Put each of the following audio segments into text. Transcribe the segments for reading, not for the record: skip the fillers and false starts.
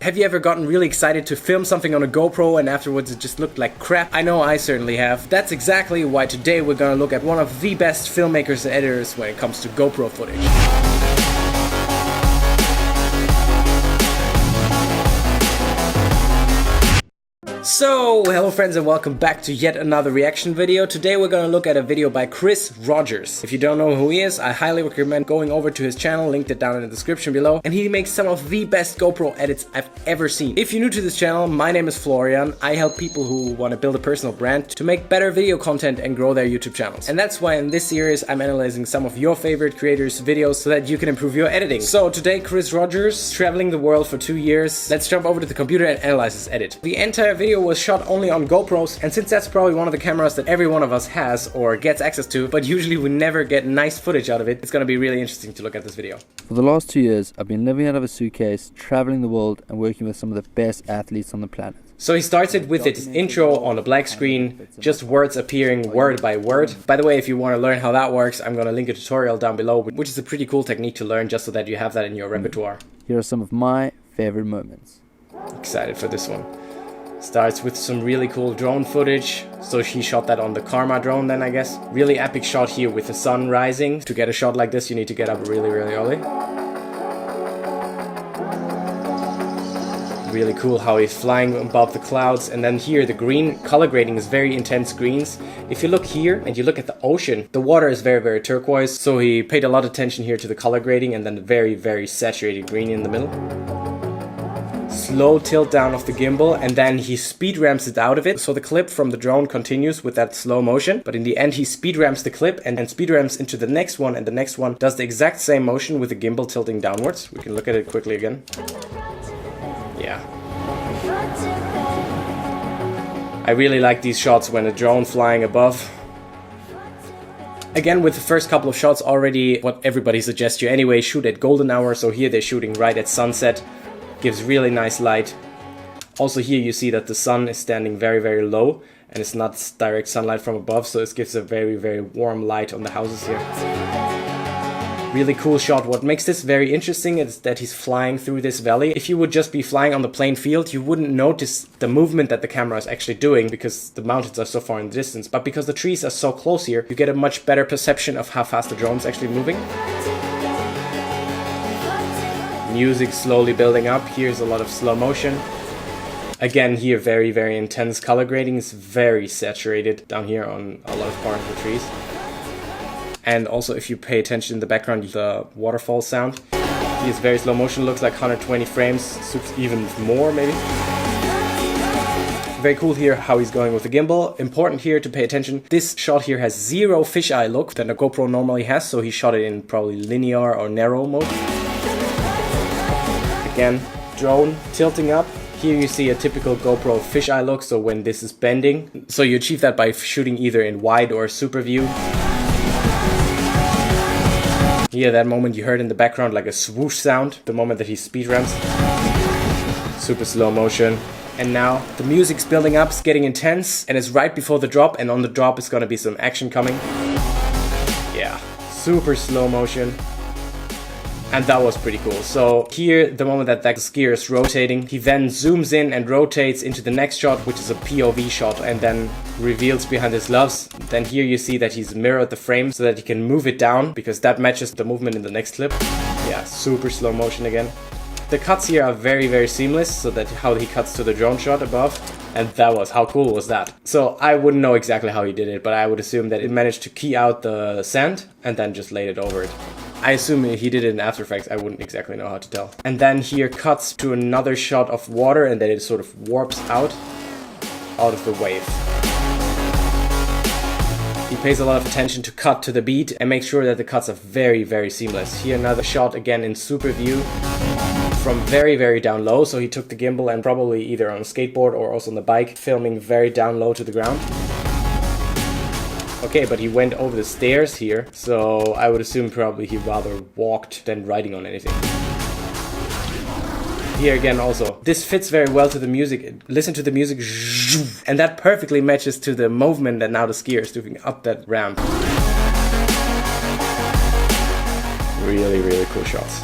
Have you ever gotten really excited to film something on a GoPro and afterwards it just looked like crap? I know I certainly have. That's exactly why today we're gonna look at one of the best filmmakers and editors when it comes to GoPro footage. So, hello friends and welcome back to yet another reaction video. Today we're gonna look at a video by ROGERS. If you don't know who he is, I highly recommend going over to his channel, linked it down in the description below. And he makes some of the best GoPro edits I've ever seen. If you're new to this channel, my name is Florian. I help people who want to build a personal brand to make better video content and grow their YouTube channels. And that's why in this series I'm analyzing some of your favorite creators' videos so that you can improve your editing. So today ROGERS, traveling the world for 2 years. Let's jump over to the computer and analyze his edit. The entire video was shot only on GoPros, and since that's probably one of the cameras that every one of us has or gets access to, but usually we never get nice footage out of it, it's gonna be really interesting to look at this video. For the last 2 years, I've been living out of a suitcase, traveling the world and working with some of the best athletes on the planet. So he starts it with its intro on a black screen, just words appearing word by word. By the way, if you want to learn how that works, I'm gonna link a tutorial down below, which is a pretty cool technique to learn just so that you have that in your repertoire. Here are some of my favorite moments. Excited for this one. Starts with some really cool drone footage. So he shot that on the Karma drone then, I guess. Really epic shot here with the sun rising. To get a shot like this, you need to get up really early. Really cool how he's flying above the clouds. And then here, the green color grading is very intense greens. If you look here and you look at the ocean, the water is very turquoise. So he paid a lot of attention here to the color grading, and then the very saturated green in the middle. Slow tilt down of the gimbal, and then he speed ramps it out of it. So the clip from the drone continues with that slow motion, but in the end he speed ramps the clip and speed ramps into the next one, and the next one does the exact same motion with the gimbal tilting downwards. We can look at it quickly again. Yeah. I really like these shots when a drone flying above. Again, with the first couple of shots already what everybody suggests you anyway, shoot at golden hour. So here they're shooting right at sunset. Gives really nice light. Also here you see that the sun is standing very low and it's not direct sunlight from above, so it gives a very warm light on the houses here. Really cool shot. What makes this very interesting is that he's flying through this valley. If you would just be flying on the plain field, you wouldn't notice the movement that the camera is actually doing because the mountains are so far in the distance. But because the trees are so close here, you get a much better perception of how fast the drone's actually moving. Music slowly building up. Here's a lot of slow motion. Again, here very intense color grading. Is very saturated down here on a lot of parts of the trees. And also if you pay attention in the background, the waterfall sound. Here's very slow motion, looks like 120 frames, even more maybe. Very cool here how he's going with the gimbal. Important here to pay attention. This shot here has zero fisheye look that a GoPro normally has, so he shot it in probably linear or narrow mode. Again, drone tilting up. Here you see a typical GoPro fisheye look, so when this is bending. So you achieve that by shooting either in wide or super view. Here, that moment you heard in the background like a swoosh sound, the moment that he speed ramps. Super slow motion. And now the music's building up, it's getting intense, and it's right before the drop, and on the drop is gonna be some action coming. Yeah, super slow motion. And that was pretty cool. So here, the moment that skier is rotating, he then zooms in and rotates into the next shot, which is a POV shot, and then reveals behind his gloves. Then here you see that he's mirrored the frame so that he can move it down, because that matches the movement in the next clip. Yeah, super slow motion again. The cuts here are very seamless, so that how he cuts to the drone shot above. And that was, how cool was that? So I wouldn't know exactly how he did it, but I would assume that it managed to key out the sand and then just laid it over it. I assume he did it in After Effects, I wouldn't exactly know how to tell. And then here cuts to another shot of water, and then it sort of warps out of the wave. He pays a lot of attention to cut to the beat and makes sure that the cuts are very seamless. Here another shot again in super view from very down low. So he took the gimbal and probably either on a skateboard or also on the bike, filming very down low to the ground. Okay, but he went over the stairs here, so I would assume probably he rather walked than riding on anything. Here again also, this fits very well to the music. Listen to the music, and that perfectly matches to the movement that now the skier is doing up that ramp. Really cool shots.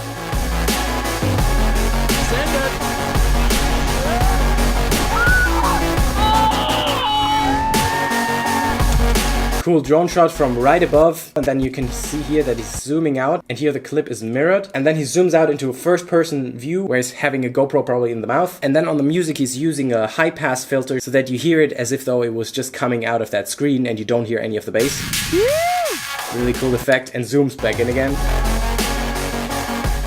Cool drone shot from right above, and then you can see here that he's zooming out, and here the clip is mirrored, and then he zooms out into a first-person view where he's having a GoPro probably in the mouth, and then on the music he's using a high-pass filter so that you hear it as if though it was just coming out of that screen and you don't hear any of the bass. Really cool effect, and zooms back in again.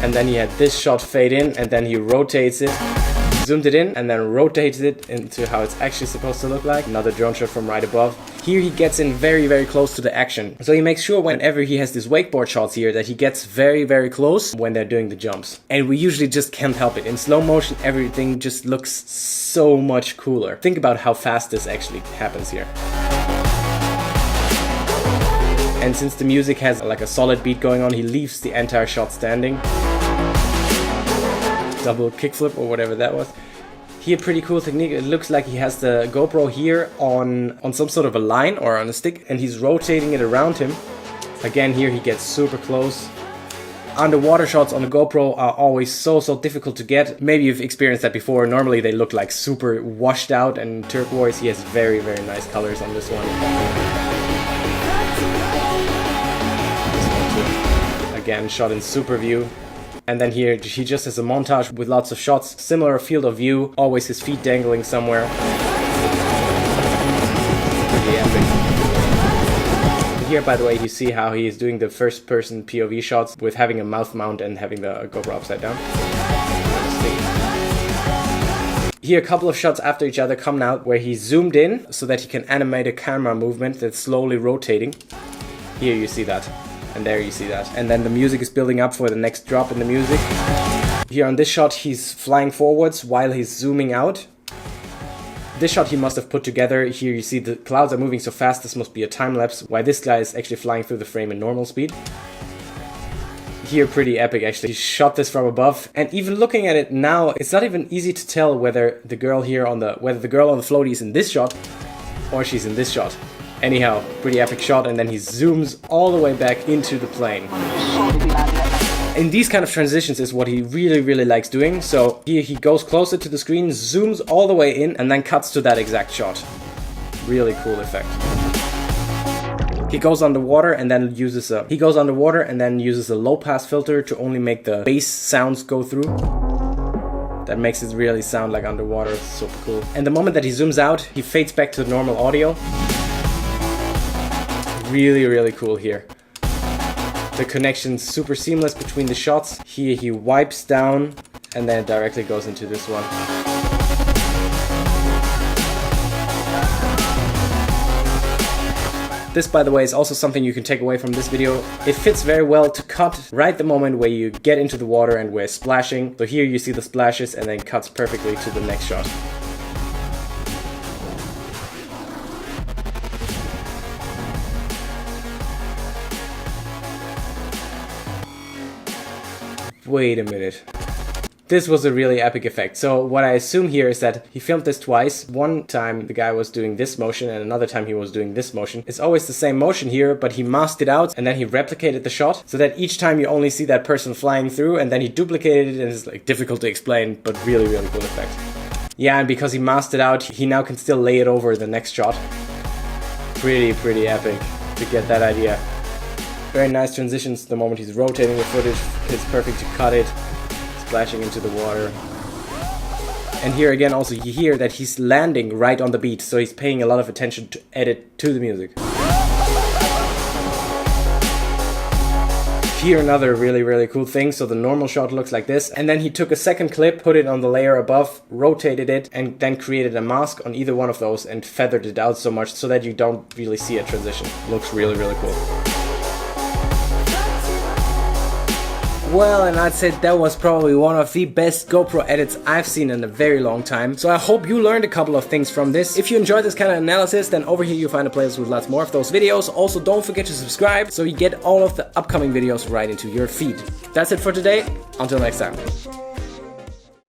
And then he had this shot fade in, and then he rotates it. Zoomed it in and then rotates it into how it's actually supposed to look like. Another drone shot from right above. Here he gets in very, very close to the action. So he makes sure whenever he has these wakeboard shots here that he gets very, very close when they're doing the jumps. And we usually just can't help it. In slow motion, everything just looks so much cooler. Think about how fast this actually happens here. And since the music has like a solid beat going on, he leaves the entire shot standing. Double kickflip or whatever that was. Here, pretty cool technique. It looks like he has the GoPro here on some sort of a line or on a stick, and he's rotating it around him. Again, here he gets super close. Underwater shots on the GoPro are always so difficult to get. Maybe you've experienced that before. Normally they look like super washed out and turquoise. He has very, very nice colors on this one. Again, shot in super view. And then here he just has a montage with lots of shots, similar field of view, always his feet dangling somewhere. Pretty epic. And here, by the way, you see how he is doing the first person POV shots with having a mouth mount and having the GoPro upside down. Here a couple of shots after each other come out where he zoomed in so that he can animate a camera movement that's slowly rotating. Here you see that. And there you see that. And then the music is building up for the next drop in the music. Here on this shot, he's flying forwards while he's zooming out. This shot he must have put together. Here you see the clouds are moving so fast, this must be a time lapse, while this guy is actually flying through the frame in normal speed. Here, pretty epic actually. He shot this from above, and even looking at it now, it's not even easy to tell whether the girl here on the floaty is in this shot or she's in this shot. Anyhow, pretty epic shot, and then he zooms all the way back into the plane. In these kind of transitions is what he really, really likes doing. So here he goes closer to the screen, zooms all the way in, and then cuts to that exact shot. Really cool effect. He goes underwater and then uses a low pass filter to only make the bass sounds go through. That makes it really sound like underwater. It's super cool. And the moment that he zooms out, he fades back to the normal audio. Really, really cool here. The connection's super seamless between the shots. Here he wipes down and then it directly goes into this one. This, by the way, is also something you can take away from this video. It fits very well to cut right the moment where you get into the water and we're splashing. So here you see the splashes and then cuts perfectly to the next shot. Wait a minute. This was a really epic effect. So what I assume here is that he filmed this twice. One time the guy was doing this motion and another time he was doing this motion. It's always the same motion here, but he masked it out and then he replicated the shot so that each time you only see that person flying through, and then he duplicated it, and it's like difficult to explain, but really, really cool effect. Yeah, and because he masked it out, he now can still lay it over the next shot. Pretty epic to get that idea. Very nice transitions the moment he's rotating the footage. It's perfect to cut it, splashing into the water. And here again also you hear that he's landing right on the beat, so he's paying a lot of attention to edit to the music. Here another really cool thing. So the normal shot looks like this, and then he took a second clip, put it on the layer above, rotated it, and then created a mask on either one of those and feathered it out so much so that you don't really see a transition. Looks really cool. Well, and I'd say that was probably one of the best GoPro edits I've seen in a very long time. So I hope you learned a couple of things from this. If you enjoyed this kind of analysis, then over here you'll find a playlist with lots more of those videos. Also, don't forget to subscribe so you get all of the upcoming videos right into your feed. That's it for today. Until next time.